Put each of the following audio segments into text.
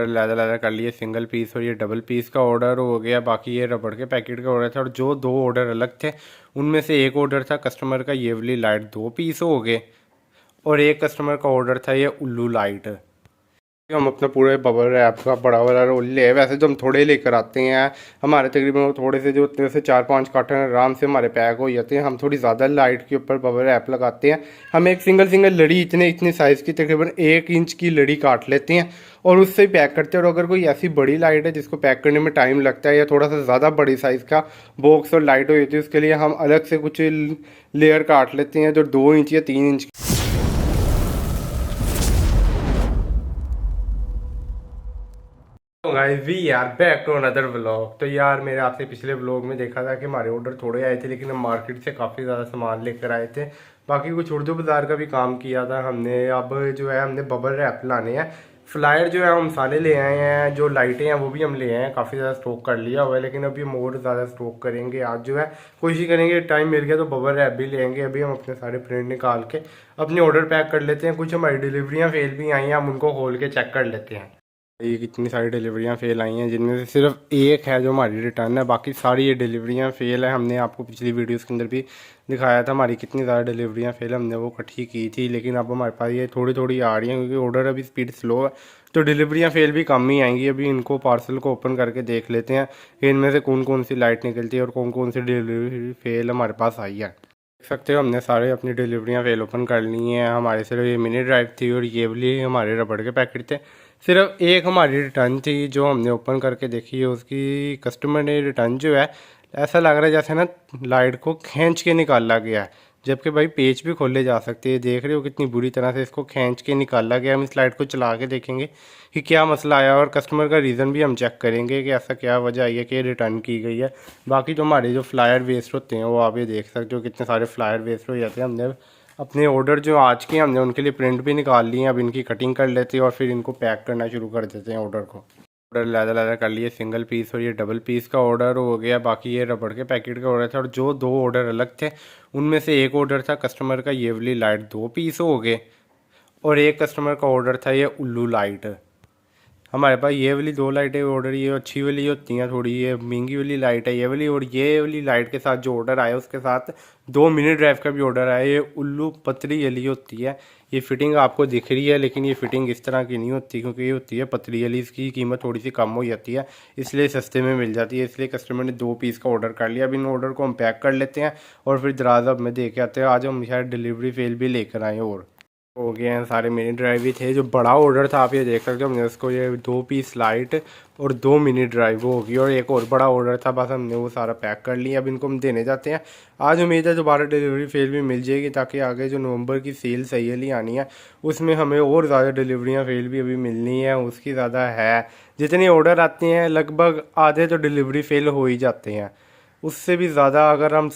Order लहदा कर लिए single piece, और ये डबल पीस का ऑर्डर हो गया। बाकी ये रबड़ के पैकेट का ऑर्डर था, और जो दो ऑर्डर अलग थे उनमें से एक ऑर्डर था कस्टमर का ये वाली लाइट 2 पीस हो गए, और एक कस्टमर का ऑर्डर था ये उल्लू लाइट। हम अपना पूरे बबल रैप का बड़ा वाला रोल ले, वैसे तो हम थोड़े लेकर आते हैं। हमारे तकरीबन वो थोड़े से जो होते से 4-5 कार्टन आराम से हमारे पैक हो जाते हैं। हम थोड़ी ज़्यादा लाइट के ऊपर बबल रैप लगाते हैं। हम एक सिंगल सिंगल लड़ी इतने साइज़ की तकरीबन 1 इंच की लड़ी काट लेते हैं और उससे ही पैक करते हैं। और अगर कोई ऐसी बड़ी लाइट है जिसको पैक करने में टाइम लगता है, या थोड़ा सा ज़्यादा बड़ी साइज़ का बॉक्स और लाइट हो जाती है, उसके लिए हम अलग से कुछ लेयर काट लेते हैं जो 2 इंच या 3 इंच। गाइस वी यार बैक टू अनदर व्लॉग। तो यार मेरे आपसे पिछले व्लॉग में देखा था कि हमारे ऑर्डर थोड़े आए थे, लेकिन हम मार्केट से काफ़ी ज़्यादा सामान लेकर आए थे। बाकी कुछ उर्दू बाज़ार का भी काम किया था हमने। अब जो है हमने बबल रैप लाने हैं, फ्लायर जो है हम सारे ले आए हैं, जो लाइटें हैं वो भी हम ले आए हैं। काफ़ी ज़्यादा स्टॉक कर लिया हुआ है, लेकिन अभी हम और ज़्यादा स्टॉक करेंगे। आज जो है कोशिश करेंगे, टाइम मिल गया तो बबल रैप भी ले आएंगे। अभी हम अपने सारे प्रिंट निकाल के अपने ऑर्डर पैक कर लेते हैं। कुछ हमारी डिलीवरियाँ फेल भी आई हैं, हम उनको खोल के चेक कर लेते हैं। ये कितनी सारी डिलीवरियाँ फेल आई हैं, जिनमें से सिर्फ एक है जो हमारी रिटर्न है, बाकी सारी ये डिलीवरियाँ फेल है। हमने आपको पिछली वीडियोस के अंदर भी दिखाया था हमारी कितनी ज़्यादा डिलीवरियाँ फेल हमने वो इकट्ठी की थी, लेकिन अब हमारे पास ये थोड़ी थोड़ी आ रही हैं क्योंकि ऑर्डर अभी स्पीड स्लो है, तो डिलीवरियाँ फेल भी कम ही आएंगी। अभी इनको पार्सल को ओपन करके देख लेते हैं कि इनमें से कौन कौन सी लाइट निकलती है और कौन कौन सी डिलीवरी फेल हमारे पास आई है। देख सकते हो हमने सारे अपनी डिलीवरियाँ फेल ओपन कर ली हैं। हमारे सिर्फ ये मिनी ड्राइव थी और ये वाली हमारे रबड़ के पैकेट थे। सिर्फ एक हमारी रिटर्न थी जो हमने ओपन करके देखी है, उसकी कस्टमर ने रिटर्न जो है ऐसा लग रहा है जैसे ना लाइट को खींच के निकाला गया है, जबकि भाई पेज भी खोले जा सकते हैं। देख रहे हो कितनी बुरी तरह से इसको खींच के निकाला गया। हम इस लाइट को चला के देखेंगे कि क्या मसला आया, और कस्टमर का रीज़न भी हम चेक करेंगे कि ऐसा क्या वजह आई है कि रिटर्न की गई है। बाकी जो हमारे जो फ्लायर वेस्ट होते हैं वो आप ये देख सकते हो कितने सारे फ्लायर वेस्ट हो जाते हैं। हमने अपने ऑर्डर जो आज के हमने उनके लिए प्रिंट भी निकाल लिए हैं। अब इनकी कटिंग कर लेते हैं और फिर इनको पैक करना शुरू कर देते हैं ऑर्डर को। ऑर्डर लहदा कर लिए सिंगल पीस, और ये डबल पीस का ऑर्डर हो गया। बाकी ये रबड़ के पैकेट का ऑर्डर था, और जो दो ऑर्डर अलग थे उनमें से एक ऑर्डर था कस्टमर का ये वाली लाइट 2 पीस हो गए, और एक कस्टमर का ऑर्डर था ये उल्लू लाइट। हमारे पास ये वाली 2 लाइटें ऑर्डर, ये अच्छी वाली होती हैं, थोड़ी ये महंगी वाली लाइट है ये वाली। और ये वाली लाइट के साथ जो ऑर्डर आया उसके साथ 2 मिनी ड्राइव का भी ऑर्डर आया। ये उल्लू पतली वाली होती है। ये फिटिंग आपको दिख रही है, लेकिन ये फिटिंग इस तरह की नहीं होती, क्योंकि ये होती है पतली वाली। इसकी कीमत थोड़ी सी कम हो जाती है, इसलिए सस्ते में मिल जाती है। इसलिए कस्टमर ने 2 पीस का ऑर्डर कर लिया। अब इन ऑर्डर को हम पैक कर लेते हैं और फिर दराज अब में दे के आते हैं। आज हम शायद डिलीवरी फेल भी लेकर आए और हो गए हैं। सारे मिनी ड्राइव ही थे। जो बड़ा ऑर्डर था आप ये देख सकते हो, हमने उसको ये 2 पीस लाइट और 2 मिनी ड्राइव होगी, और एक और बड़ा ऑर्डर था, बस हमने वो सारा पैक कर लिया। अब इनको हम देने जाते हैं। आज उम्मीद है दोबारा डिलीवरी फेल भी मिल जाएगी, ताकि आगे जो नवंबर की सेल सही आनी है उसमें हमें और ज़्यादा डिलीवरियाँ फेल भी अभी मिलनी है, उसकी ज़्यादा है। जितने ऑर्डर आते हैं लगभग आधे तो डिलीवरी फेल हो ही जाते हैं। उससे भी ज़्यादा अगर हम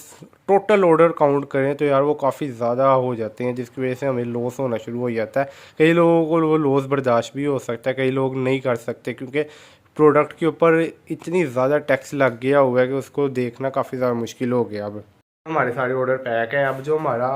टोटल ऑर्डर काउंट करें तो यार वो काफ़ी ज़्यादा हो जाते हैं, जिसकी वजह से हमें लॉस होना शुरू हो जाता है। कई लोगों को वो लॉस बर्दाश्त भी हो सकता है, कई लोग नहीं कर सकते, क्योंकि प्रोडक्ट के ऊपर इतनी ज़्यादा टैक्स लग गया हुआ है कि उसको देखना काफ़ी ज़्यादा मुश्किल हो गया। अब हमारे सारे ऑर्डर पैक हैं। अब जो हमारा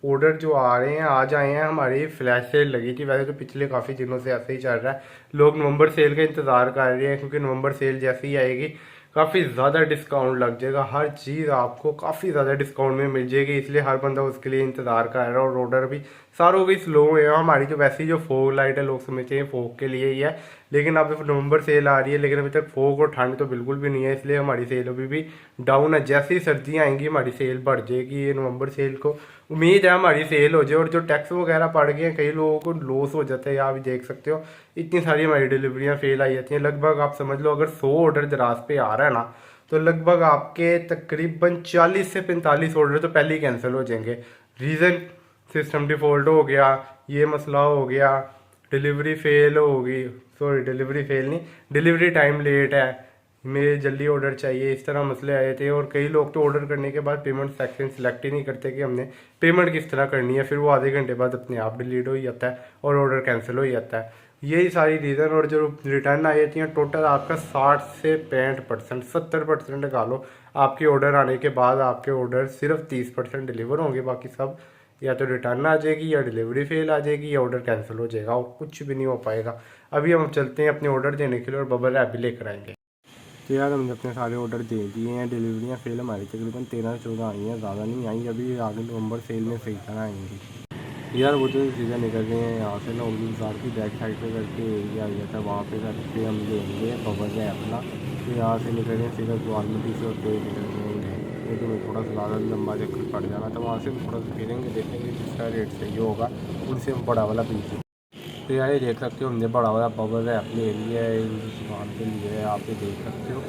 ऑर्डर जो आ रहे हैं आज आए हैं, हमारी फ्लैश सेल लगी थी। वैसे तो पिछले काफ़ी दिनों से ऐसे ही चल रहा है, लोग नवंबर सेल का इंतज़ार कर रहे हैं, क्योंकि नवंबर सेल जैसे ही आएगी काफ़ी ज़्यादा डिस्काउंट लग जाएगा। हर चीज़ आपको काफ़ी ज़्यादा डिस्काउंट में मिल जाएगी, इसलिए हर बंदा उसके लिए इंतज़ार कर रहा है। और ऑर्डर भी सारों भी स्लो है। हमारी जो वैसी जो फोग लाइट है लोग समझते हैं फोग के लिए ही है, लेकिन अब नवंबर सेल आ रही है, लेकिन अभी तक फोग और ठंड तो बिल्कुल भी नहीं है, इसलिए हमारी सेल अभी भी डाउन है। जैसे ही सर्दियाँ आएंगी हमारी सेल बढ़ जाएगी। ये नवंबर सेल को उम्मीद है हमारी सेल हो जाए। और जो टैक्स वगैरह पड़ गए हैं कई लोगों को लॉस हो जाता है। आप भी देख सकते हो इतनी सारी हमारी डिलीवरियाँ फेल आई जाती हैं। लगभग आप समझ लो अगर 100 ऑर्डर दराज पे आ रहा है ना, तो लगभग आपके तकरीबन 40 से 45 ऑर्डर तो पहले ही कैंसिल हो जाएंगे। रीज़न सिस्टम डिफ़ॉल्ट हो गया, ये मसला हो गया, डिलीवरी फेल होगी, सॉरी डिलीवरी फेल नहीं, डिलीवरी टाइम लेट है, मुझे जल्दी ऑर्डर चाहिए, इस तरह मसले आए थे। और कई लोग तो ऑर्डर करने के बाद पेमेंट सेक्शन सेलेक्ट ही नहीं करते कि हमने पेमेंट किस तरह करनी है, फिर वो आधे घंटे बाद अपने आप डिलीट हो जाता है और ऑर्डर कैंसिल हो जाता है। यही सारी रीज़न। और जो रिटर्न आ जाती हैं टोटल आपका 60 से 65%, 70% लगा लो आपके ऑर्डर आने के बाद आपके ऑर्डर सिर्फ 30% डिलीवर होंगे, बाकी सब या तो रिटर्न आ जाएगी, या डिलीवरी फेल आ जाएगी, या ऑर्डर कैंसिल हो जाएगा, और कुछ भी नहीं हो पाएगा। अभी हम चलते हैं अपने ऑर्डर देने के लिए और बबल रैप भी लेकर आएंगे। तो यार हमने अपने सारे ऑर्डर दे दिए हैं। डिलीवरियाँ फेल हमारी तकरीबन 13-14 आई हैं, ज़्यादा नहीं आई। अभी आगे नवंबर सेल में सही तरह आएंगी। यार वो तो सीधा निकल गए हैं यहाँ से ना, उर्दू बाज़ार की बैक साइड पे करके एरिया आ गया था, वहाँ पे करके हम लेंगे बबल रैप अपना। तो यहाँ से निकल गए सीधा ग्वालमंडी से होते निकल गए, लेकिन मैं थोड़ा सा ज़्यादा लंबा चक्कर पड़ जाना, तो वहाँ से हम थोड़ा सा फिरेंगे, देखेंगे जिसका रेट सही होगा उनसे हम बड़ा वाला पीछे। तो यार ये देख सकते हो हमने बड़ा वाला बबल रैप ले लिया है, इस दुकान के लिए आप ये देख सकते हो।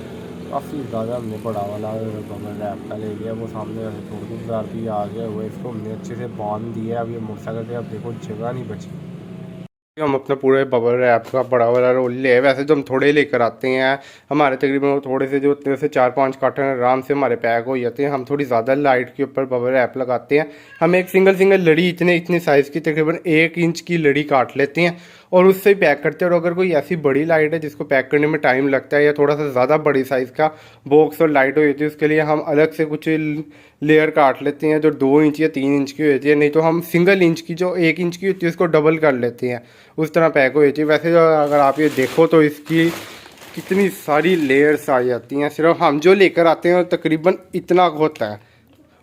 काफ़ी ज़्यादा हमने बड़ा वाला बबल रैप का ले लिया। वो सामने थोड़ी बाजार भी आ गया हुआ है, इसको हमने अच्छे से बांध दिया है। अब ये मोटरसाइकिल पे अब देखो जगह नहीं बची। हम अपना पूरे बबल रैप का बड़ा वाला रोल ले, वैसे तो हम थोड़े लेकर आते हैं, हमारे तकरीबन थोड़े से जो से 4-5 कार्टन आराम से हमारे पैक हो जाते हैं। हम थोड़ी ज़्यादा लाइट के ऊपर बबल रैप लगाते हैं। हम एक सिंगल लड़ी इतने साइज़ की तकरीबन 1 इंच की लड़ी काट लेते हैं और उससे ही पैक करते हैं। और अगर कोई ऐसी बड़ी लाइट है जिसको पैक करने में टाइम लगता है, या थोड़ा सा ज़्यादा बड़ी साइज़ का बॉक्स और लाइट हो जाती है, उसके लिए हम अलग से कुछ लेयर काट लेते हैं जो 2 इंच या 3 इंच की होती है। नहीं तो हम सिंगल इंच की जो 1 इंच की होती है उसको डबल कर लेते हैं, उस तरह पैक हो जाती है। वैसे अगर आप ये देखो तो इसकी कितनी सारी लेयर्स आ जाती हैं। सिर्फ हम जो लेकर आते हैं तकरीबन इतना होता है,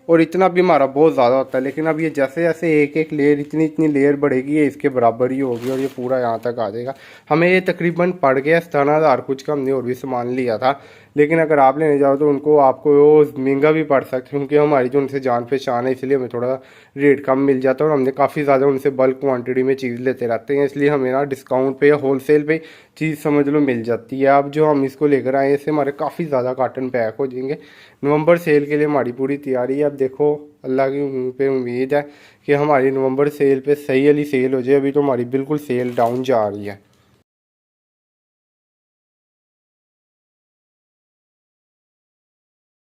और इतना भी हमारा बहुत ज़्यादा होता है। लेकिन अब ये जैसे जैसे एक लेयर इतनी लेयर बढ़ेगी, ये इसके बराबर ही होगी और ये पूरा यहाँ तक आ जाएगा। हमें ये तकरीबन पड़ गया 17,000 कुछ का। हमने और भी सामान लिया था, लेकिन अगर आप लेने जाओ तो उनको आपको वो महंगा भी पड़ सकता है, क्योंकि हमारी जो उनसे जान पहचान है, इसलिए हमें थोड़ा रेट कम मिल जाता है। और हमने काफ़ी ज़्यादा उनसे बल्क क्वांटिटी में चीज़ लेते रहते हैं, इसलिए हमें ना डिस्काउंट पे या होलसेल पे चीज़ समझ लो मिल जाती है। अब जो हम इसको लेकर आए, इससे हमारे काफ़ी ज़्यादा कार्टन पैक हो जाएंगे। नवंबर सेल के लिए हमारी पूरी तैयारी है। अब देखो अल्लाह की पे उम्मीद है कि हमारी नवंबर सेल पे सही वाली सेल हो जाए। अभी तो हमारी बिल्कुल सेल डाउन जा रही है।